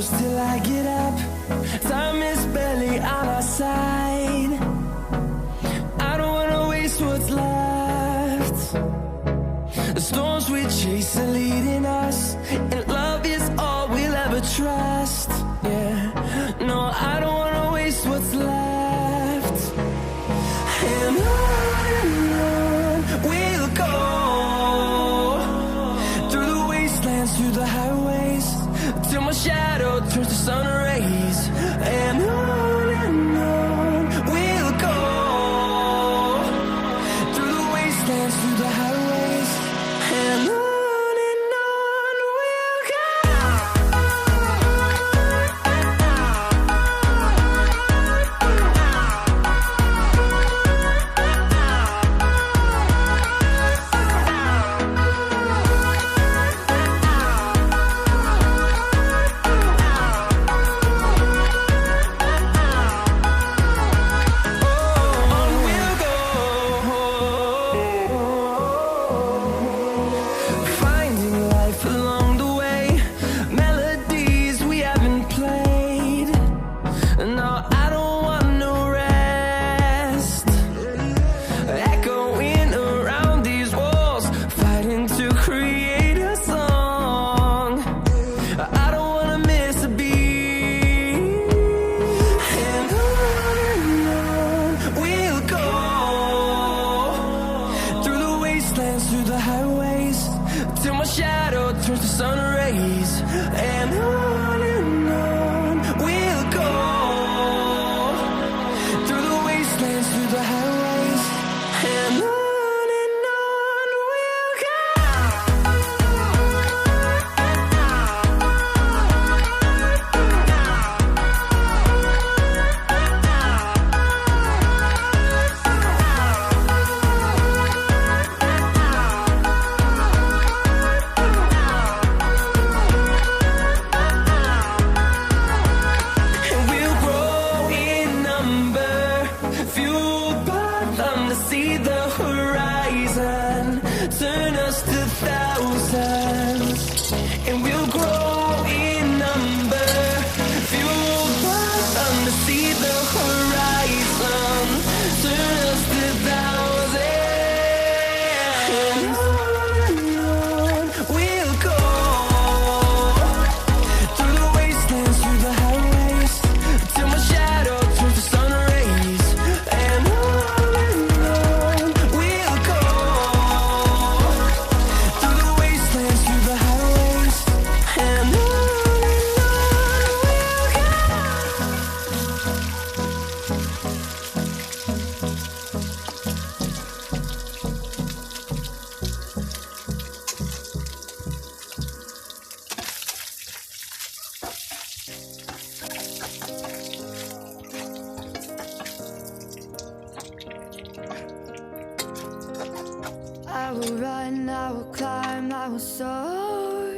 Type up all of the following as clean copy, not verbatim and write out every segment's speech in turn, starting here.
close till I get up. Time is barely on our side. I don't wanna waste what's left. The storms we chase are leading us, and love is all we'll ever trust. Yeah, no, I don't wanna waste what's left. And on we'll go, through the wastelands, through the highways, till my shadow turns to sun rays. And on we'll go, through the wastelands, through the highways, and on we'll go. Through the highways, till my shadow turns to sun rays. And on we'll go, through the wastelands, through the highways, and on we'll go. See the horizon, turn us to thousands, and we'll grow in number, fueled by them to see the horizon, turn us to thousands, and on we'll go, through the wastelands, through the highways, till my shadow turns to sun rays. And I will run, I will climb, I will soar.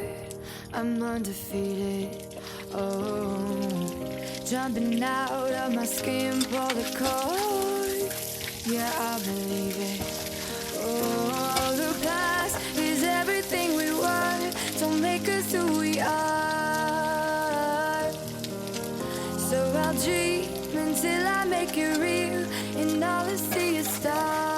I'm undefeated. Oh, jumping out of my skin, pull the cord. Yeah, I believe it. Oh, the past is everything we want. Don't make us who we are. So I'll dream until I make it real, and all I see is stars.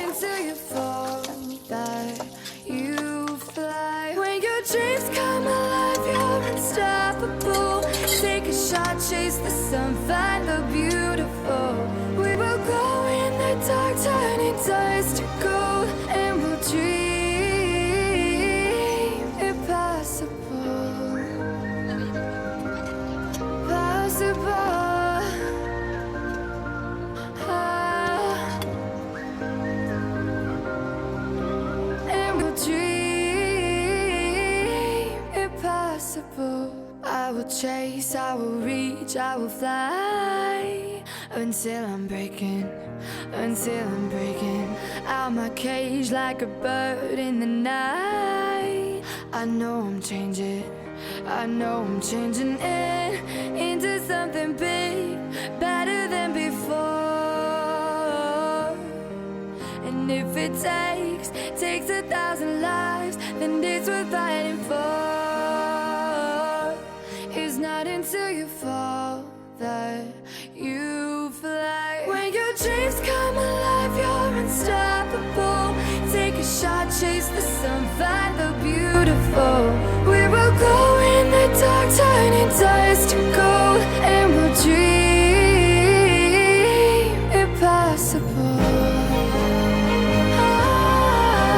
Until you fall that you fly. When your dreams come alive, you're unstoppable. Take a shot, chase the sun, find the beautiful. We will go in the dark, turning dust to gold, and we'll dream impossible. Possible. I will chase, I will reach, I will fly until I'm breaking out my cage like a bird in the night. I know I'm changing into something big, better than before. And if it takes 1,000 lives, then it's worth fighting for. Dreams come alive, you're unstoppable. Take a shot, chase the sun, find the beautiful.